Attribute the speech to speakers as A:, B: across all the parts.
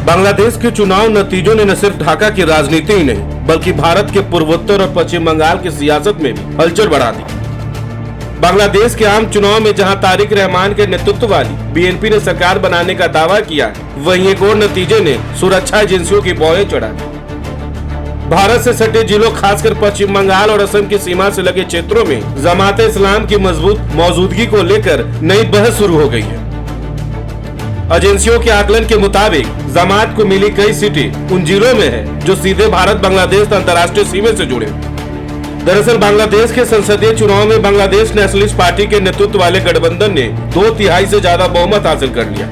A: बांग्लादेश के चुनाव नतीजों ने न सिर्फ ढाका की राजनीति ही नहीं बल्कि भारत के पूर्वोत्तर और पश्चिम बंगाल की सियासत में भी हलचल बढ़ा दी। बांग्लादेश के आम चुनाव में जहां तारिक रहमान के नेतृत्व वाली बीएनपी ने सरकार बनाने का दावा किया है, वहीं एक और नतीजे ने सुरक्षा एजेंसियों की भौहें चढ़ा दी। भारत से सटे जिलों खासकर पश्चिम बंगाल और असम की सीमा से लगे क्षेत्रों में जमात इस्लाम की मजबूत मौजूदगी को लेकर नई बहस शुरू हो गई है। एजेंसियों के आकलन के मुताबिक जमात को मिली कई सीटें उन जिलों में है जो सीधे भारत बांग्लादेश अंतर्राष्ट्रीय सीमा से जुड़े। दरअसल बांग्लादेश के संसदीय चुनाव में बांग्लादेश नेशनलिस्ट पार्टी के नेतृत्व वाले गठबंधन ने 2/3 से ज्यादा बहुमत हासिल कर लिया।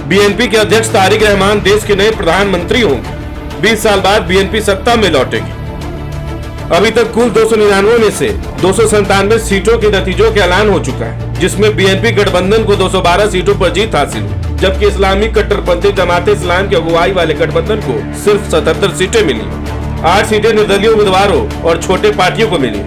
A: बीएनपी के अध्यक्ष तारिक रहमान देश के नए प्रधानमंत्री होंगे। 20 साल बाद बीएनपी सत्ता में लौटेगी। अभी तक कुल 299 में से 297 सीटों के नतीजों का ऐलान हो चुका है, जिसमें बीएनपी गठबंधन को 212 सीटों पर जीत हासिल हुई, जबकि इस्लामी कट्टरपंथी जमात इस्लाम की अगुवाई वाले गठबंधन को सिर्फ 77 सीटें मिली। 8 सीटें निर्दलीय उम्मीदवारों और छोटे पार्टियों को मिली।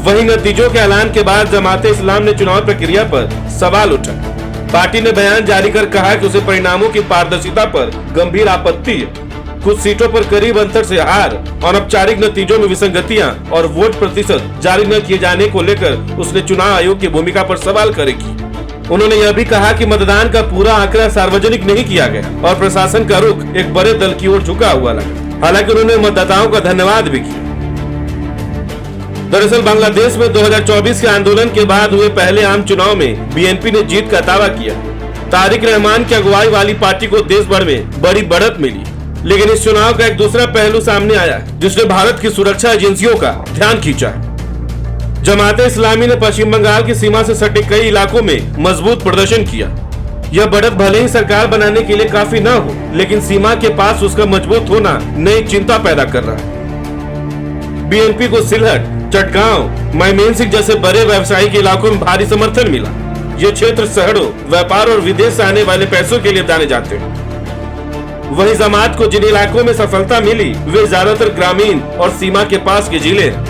A: वहीं नतीजों के ऐलान के बाद जमात इस्लाम ने चुनाव प्रक्रिया पर सवाल उठाए। पार्टी ने बयान जारी कर कहा कि उसे परिणामों की पारदर्शिता पर गंभीर आपत्ति है। कुछ सीटों पर करीब अंतर से हार, अनौपचारिक नतीजों में विसंगतियां और वोट प्रतिशत जारी न किए जाने को लेकर उसने चुनाव आयोग की भूमिका पर सवाल खड़े किए। उन्होंने यह भी कहा कि मतदान का पूरा आंकड़ा सार्वजनिक नहीं किया गया और प्रशासन का रुख एक बड़े दल की ओर झुका हुआ लगा। हालांकि उन्होंने मतदाताओं का धन्यवाद भी किया। दरअसल बांग्लादेश में 2024 के आंदोलन के बाद हुए पहले आम चुनाव में बीएनपी ने जीत का दावा किया। तारिक रहमान की अगुवाई वाली पार्टी को देश भर में बड़ी बढ़त मिली, लेकिन इस चुनाव का एक दूसरा पहलू सामने आया जिसने भारत की सुरक्षा एजेंसियों का ध्यान खींचा। जमात इस्लामी ने पश्चिम बंगाल की सीमा से सटे कई इलाकों में मजबूत प्रदर्शन किया। यह बढ़त भले ही सरकार बनाने के लिए काफी न हो, लेकिन सीमा के पास उसका मजबूत होना नई चिंता पैदा कर रहा है। बीएनपी को सिलहट, चटगांव, मयमेनसिंह जैसे बड़े व्यावसायिक इलाकों में भारी समर्थन मिला। ये क्षेत्र शहरों, व्यापार और विदेश से आने वाले पैसों के लिए जाने जाते हैं। वहीं जमात को जिन इलाकों में सफलता मिली वे ज्यादातर ग्रामीण और सीमा के पास के जिले हैं।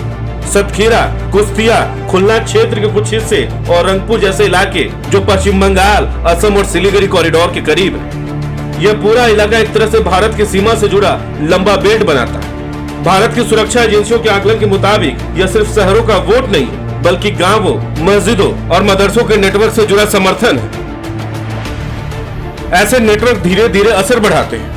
A: सतखीरा, कुश्तिया, खुलना क्षेत्र के कुछ हिस्से और रंगपुर जैसे इलाके जो पश्चिम बंगाल, असम और सिलीगुड़ी कॉरिडोर के करीब है। यह पूरा इलाका एक तरह से भारत की सीमा से जुड़ा लंबा बेल्ट बनाता है। भारत की सुरक्षा एजेंसियों के आकलन के मुताबिक यह सिर्फ शहरों का वोट नहीं बल्कि गांवों, मस्जिदों और मदरसों के नेटवर्क से जुड़ा समर्थन है। ऐसे नेटवर्क धीरे धीरे असर बढ़ाते हैं।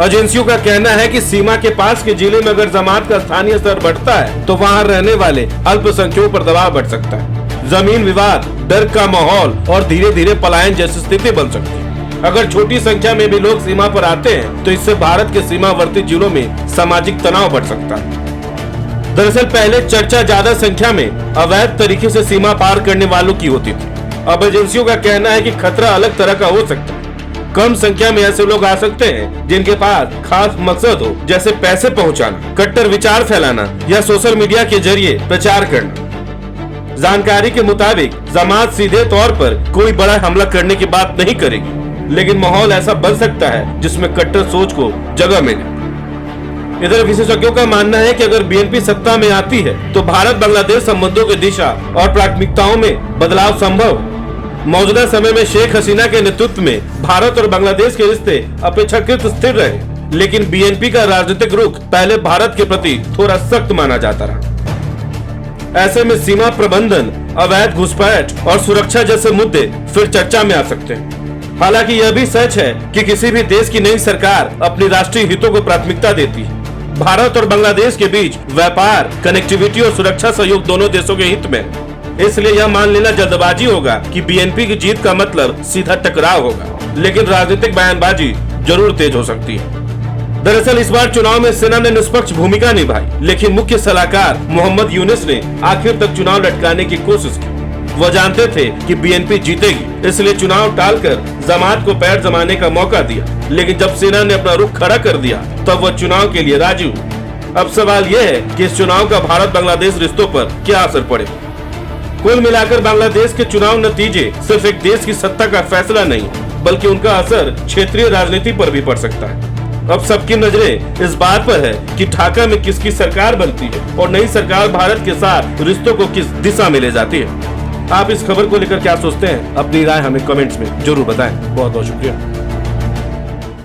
A: एजेंसियों का कहना है कि सीमा के पास के जिले में अगर जमात का स्थानीय स्तर बढ़ता है तो वहां रहने वाले अल्पसंख्यकों पर दबाव बढ़ सकता है। जमीन विवाद, डर का माहौल और धीरे धीरे पलायन जैसी स्थिति बन सकती है। अगर छोटी संख्या में भी लोग सीमा पर आते हैं तो इससे भारत के सीमावर्ती जिलों में सामाजिक तनाव बढ़ सकता है। दरअसल पहले चर्चा ज्यादा संख्या में अवैध तरीके से सीमा पार करने वालों की होती थी। अब एजेंसियों का कहना है कि खतरा अलग तरह का हो सकता है। कम संख्या में ऐसे लोग आ सकते हैं जिनके पास खास मकसद हो, जैसे पैसे पहुंचाना, कट्टर विचार फैलाना या सोशल मीडिया के जरिए प्रचार करना। जानकारी के मुताबिक जमात सीधे तौर पर कोई बड़ा हमला करने की बात नहीं करेगी, लेकिन माहौल ऐसा बन सकता है जिसमें कट्टर सोच को जगह मिले। इधर विशेषज्ञों का मानना है कि अगर बीएनपी सत्ता में आती है तो भारत बांग्लादेश संबंधों की दिशा और प्राथमिकताओं में बदलाव संभव। मौजूदा समय में शेख हसीना के नेतृत्व में भारत और बांग्लादेश के रिश्ते अपेक्षाकृत स्थिर रहे, लेकिन बीएनपी का राजनीतिक रुख पहले भारत के प्रति थोड़ा सख्त माना जाता रहा। ऐसे में सीमा प्रबंधन, अवैध घुसपैठ और सुरक्षा जैसे मुद्दे फिर चर्चा में आ सकते हैं। हालांकि यह भी सच है कि किसी भी देश की नई सरकार अपनी राष्ट्रीय हितों को प्राथमिकता देती है। भारत और बांग्लादेश के बीच व्यापार, कनेक्टिविटी और सुरक्षा सहयोग दोनों देशों के हित में, इसलिए यह मान लेना जल्दबाजी होगा कि बीएनपी की जीत का मतलब सीधा टकराव होगा, लेकिन राजनीतिक बयानबाजी जरूर तेज हो सकती है। दरअसल इस बार चुनाव में सेना ने निष्पक्ष भूमिका निभाई, लेकिन मुख्य सलाहकार मोहम्मद यूनुस ने आखिर तक चुनाव लटकाने की कोशिश की। वह जानते थे कि बीएनपी जीतेगी, इसलिए चुनाव टालकर जमात को पैर जमाने का मौका दिया, लेकिन जब सेना ने अपना रुख खड़ा कर दिया तब वह चुनाव के लिए राजी हुई। अब सवाल यह है कि इस चुनाव का भारत बांग्लादेश रिश्तों पर क्या असर पड़े। कुल मिलाकर बांग्लादेश के चुनाव नतीजे सिर्फ एक देश की सत्ता का फैसला नहीं, बल्कि उनका असर क्षेत्रीय राजनीति पर भी पड़ सकता है। अब सबकी नजरें इस बात पर है कि ढाका में किसकी सरकार बनती है और नई सरकार भारत के साथ रिश्तों को किस दिशा में ले जाती है। आप इस खबर को लेकर क्या सोचते हैं? अपनी राय हमें कमेंट्स में जरूर बताएं। बहुत बहुत शुक्रिया।